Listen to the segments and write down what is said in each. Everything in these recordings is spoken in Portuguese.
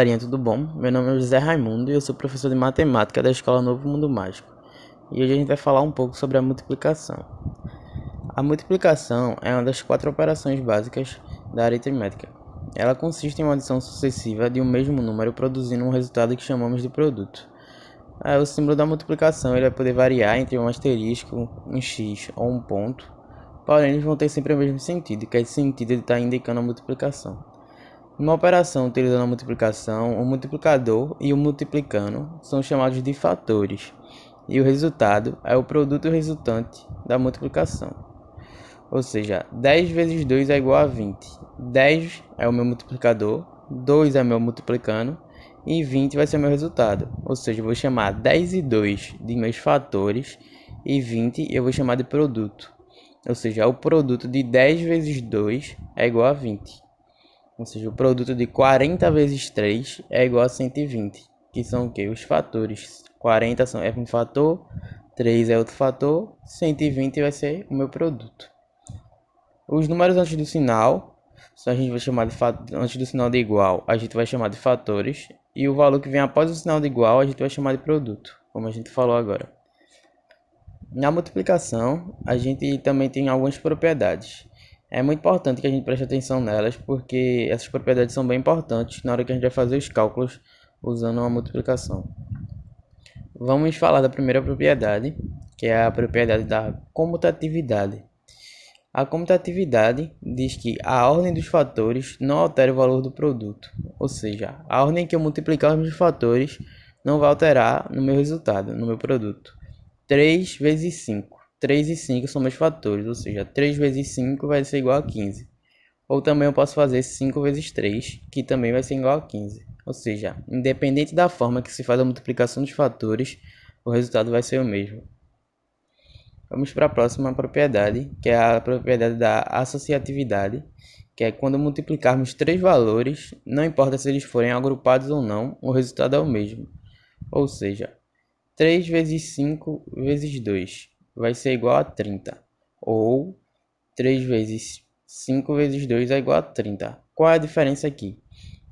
galerinha, tudo bom? Meu nome é José Raimundo e eu sou professor de matemática da Escola Novo Mundo Mágico. E hoje a gente vai falar um pouco sobre a multiplicação. A multiplicação é uma das 4 operações básicas da aritmética. Ela consiste em uma adição sucessiva de um mesmo número produzindo um resultado que chamamos de produto. O símbolo da multiplicação ele vai poder variar entre um asterisco, um x ou um ponto, porém eles vão ter sempre o mesmo sentido, que é esse sentido de estar indicando a multiplicação. Numa operação utilizando a multiplicação, o multiplicador e o multiplicando são chamados de fatores, e o resultado é o produto resultante da multiplicação. Ou seja, 10 vezes 2 é igual a 20. 10 é o meu multiplicador, 2 é meu multiplicando, e 20 vai ser o meu resultado. Ou seja, eu vou chamar 10 e 2 de meus fatores, e 20 eu vou chamar de produto. Ou seja, o produto de 10 vezes 2 é igual a 20. Ou seja, o produto de 40 vezes 3 é igual a 120, que são o que? Os fatores. 40 é um fator, 3 é outro fator, 120 vai ser o meu produto. Os números antes do sinal, a gente vai chamar de antes do sinal de igual, a gente vai chamar de fatores, e o valor que vem após o sinal de igual, a gente vai chamar de produto, como a gente falou agora. Na multiplicação, a gente também tem algumas propriedades. É muito importante que a gente preste atenção nelas, porque essas propriedades são bem importantes na hora que a gente vai fazer os cálculos usando a multiplicação. Vamos falar da primeira propriedade, que é a propriedade da comutatividade. A comutatividade diz que a ordem dos fatores não altera o valor do produto, ou seja, a ordem que eu multiplicar os meus fatores não vai alterar no meu resultado, no meu produto. 3 vezes 5. 3 e 5 são meus fatores, ou seja, 3 vezes 5 vai ser igual a 15. Ou também eu posso fazer 5 vezes 3, que também vai ser igual a 15. Ou seja, independente da forma que se faz a multiplicação dos fatores, o resultado vai ser o mesmo. Vamos para a próxima propriedade, que é a propriedade da associatividade, que é quando multiplicarmos 3 valores, não importa se eles forem agrupados ou não, o resultado é o mesmo. Ou seja, 3 vezes 5 vezes 2 vai ser igual a 30. Ou 3 vezes 5 vezes 2 é igual a 30. Qual é a diferença aqui?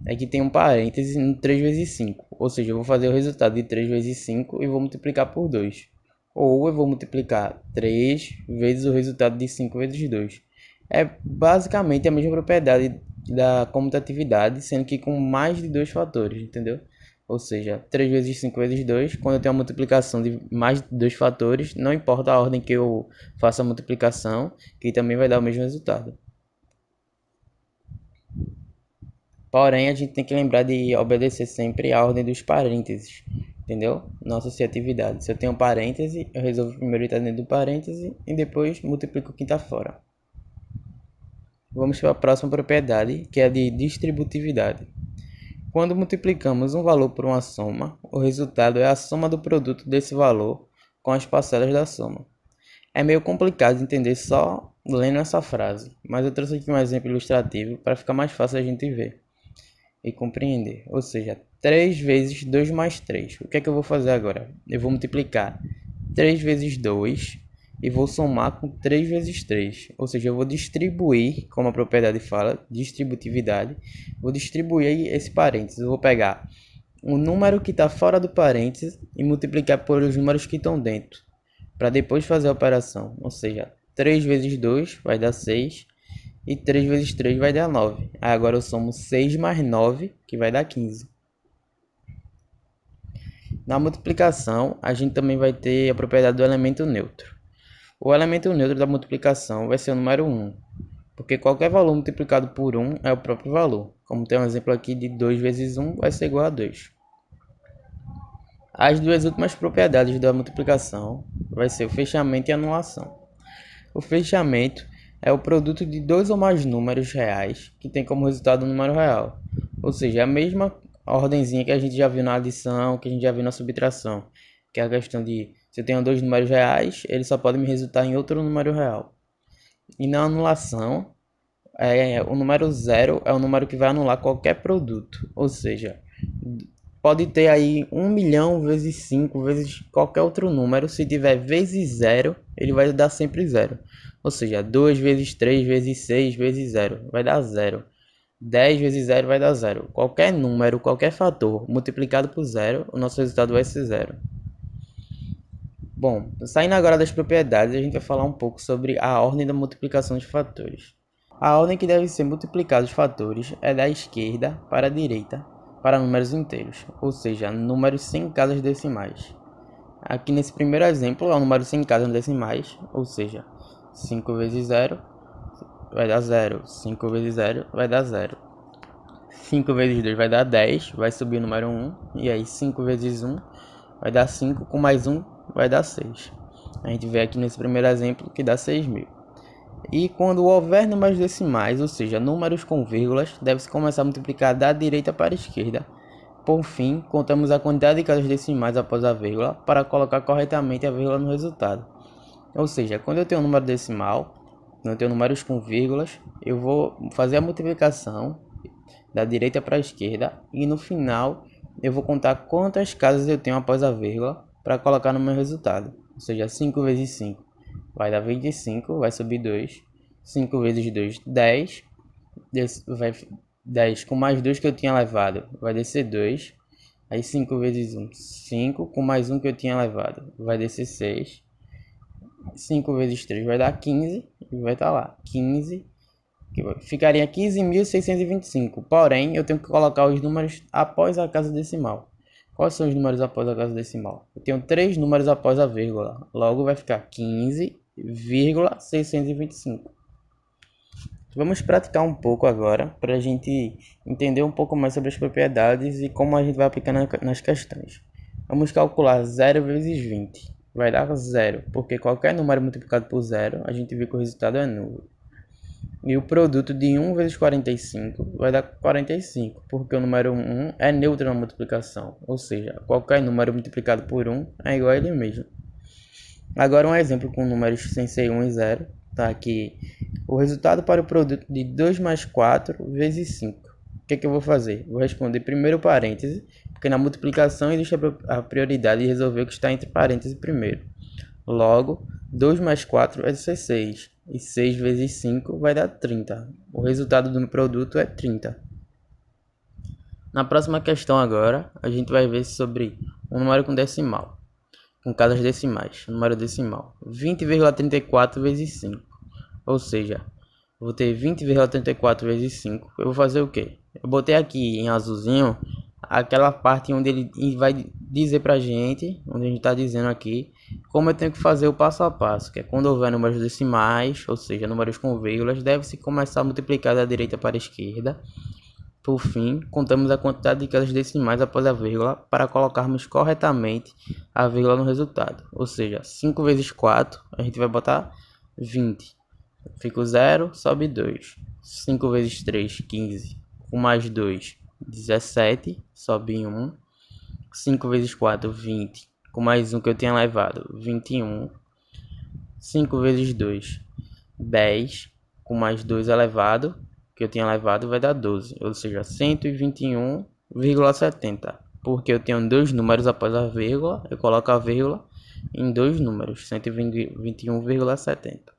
É que tem um parêntese no 3 vezes 5. Ou seja, eu vou fazer o resultado de 3 vezes 5 e vou multiplicar por 2. Ou eu vou multiplicar 3 vezes o resultado de 5 vezes 2. É basicamente a mesma propriedade da comutatividade, sendo que com mais de 2 fatores, entendeu? Ou seja, 3 vezes 5 vezes 2, quando eu tenho a multiplicação de mais de 2 fatores, não importa a ordem que eu faça a multiplicação, que também vai dar o mesmo resultado. Porém, a gente tem que lembrar de obedecer sempre a ordem dos parênteses, entendeu? Na associatividade. Se eu tenho um parêntese, eu resolvo primeiro estar dentro do parêntese e depois multiplico o que está fora. Vamos para a próxima propriedade, que é a de distributividade. Quando multiplicamos um valor por uma soma, o resultado é a soma do produto desse valor com as parcelas da soma. É meio complicado de entender só lendo essa frase, mas eu trouxe aqui um exemplo ilustrativo para ficar mais fácil a gente ver e compreender. Ou seja, 3 vezes 2 mais 3. O que é que eu vou fazer agora? Eu vou multiplicar 3 vezes 2 e vou somar com 3 vezes 3. Ou seja, eu vou distribuir, como a propriedade fala, distributividade. Vou distribuir esse parênteses. Eu vou pegar o número que está fora do parênteses e multiplicar por os números que estão dentro, para depois fazer a operação. Ou seja, 3 vezes 2 vai dar 6 e 3 vezes 3 vai dar 9. Aí agora eu somo 6 mais 9, que vai dar 15. Na multiplicação, a gente também vai ter a propriedade do elemento neutro. O elemento neutro da multiplicação vai ser o número 1, porque qualquer valor multiplicado por 1 é o próprio valor. Como tem um exemplo aqui de 2 vezes 1 vai ser igual a 2. As duas últimas propriedades da multiplicação vai ser o fechamento e a anulação. O fechamento é o produto de dois ou mais números reais que tem como resultado um número real. Ou seja, é a mesma ordenzinha que a gente já viu na adição, que a gente já viu na subtração, que é a questão de se eu tenho dois números reais, eles só podem me resultar em outro número real. E na anulação, o número zero é o número que vai anular qualquer produto. Ou seja, pode ter aí 1 milhão vezes 5 vezes qualquer outro número. Se tiver vezes zero, ele vai dar sempre zero. Ou seja, 2 vezes 3 vezes 6 vezes zero vai dar zero. 10 vezes 0 vai dar 0. Qualquer número, qualquer fator multiplicado por 0, o nosso resultado vai ser 0. Bom, saindo agora das propriedades, a gente vai falar um pouco sobre a ordem da multiplicação de fatores. A ordem que deve ser multiplicada os fatores é da esquerda para a direita para números inteiros, ou seja, números sem casas decimais. Aqui nesse primeiro exemplo é o número sem casas decimais, ou seja, 5 vezes 0 vai dar 0, 5 vezes 0 vai dar 0. 5 vezes 2 vai dar 10, vai subir o número 1, e aí 5 vezes 1 vai dar 5, com mais 1 vai dar 6. A gente vê aqui nesse primeiro exemplo que dá 6.000. E quando houver números decimais, ou seja, números com vírgulas, deve-se começar a multiplicar da direita para a esquerda. Por fim, contamos a quantidade de casas decimais após a vírgula para colocar corretamente a vírgula no resultado. Ou seja, quando eu tenho um número decimal, quando eu tenho números com vírgulas, eu vou fazer a multiplicação da direita para a esquerda e no final eu vou contar quantas casas eu tenho após a vírgula para colocar no meu resultado. Ou seja, 5 vezes 5 vai dar 25, vai subir 2. 5 vezes 2, 10. 10 com mais 2 que eu tinha levado, vai descer 2. Aí 5 vezes 1, 5. Com mais 1 que eu tinha levado, vai descer 6. 5 vezes 3 vai dar 15. E vai estar lá, 15. Que ficaria 15.625. Porém, eu tenho que colocar os números após a casa decimal. Quais são os números após a casa decimal? Eu tenho 3 números após a vírgula. Logo vai ficar 15,625. Vamos praticar um pouco agora para a gente entender um pouco mais sobre as propriedades e como a gente vai aplicar nas questões. Vamos calcular 0 vezes 20. Vai dar 0, porque qualquer número multiplicado por 0, a gente vê que o resultado é nulo. E o produto de 1 vezes 45 vai dar 45, porque o número 1 é neutro na multiplicação, ou seja, qualquer número multiplicado por 1 é igual a ele mesmo. Agora um exemplo com números sem ser 1 e 0, tá aqui o resultado para o produto de 2 mais 4 vezes 5. O que eu vou fazer? Vou responder primeiro o parêntese, porque na multiplicação existe a prioridade de resolver o que está entre parênteses primeiro. Logo, 2 mais 4 vai ser 6. E 6 vezes 5 vai dar 30. O resultado do produto é 30. Na próxima questão agora, a gente vai ver sobre um número com decimal. Com casas decimais. Número decimal. 20,34 vezes 5. Ou seja, eu vou ter 20,34 vezes 5. Eu vou fazer o quê? Eu botei aqui em azulzinho aquela parte onde ele vai dizer pra gente, onde a gente está dizendo aqui, como eu tenho que fazer o passo a passo, que é quando houver números decimais, ou seja, números com vírgulas, deve-se começar a multiplicar da direita para a esquerda. Por fim, contamos a quantidade de casas decimais após a vírgula para colocarmos corretamente a vírgula no resultado. Ou seja, 5 vezes 4, a gente vai botar 20. Fica o 0, sobe 2. 5 vezes 3, 15. Com mais 2, 17, sobe 1. 5 vezes 4, 20. Com mais 1 que eu tinha levado, 21. 5 vezes 2, 10. Com mais 2 elevado, que eu tinha levado, vai dar 12. Ou seja, 121,70. Porque eu tenho dois números após a vírgula, eu coloco a vírgula em dois números, 121,70.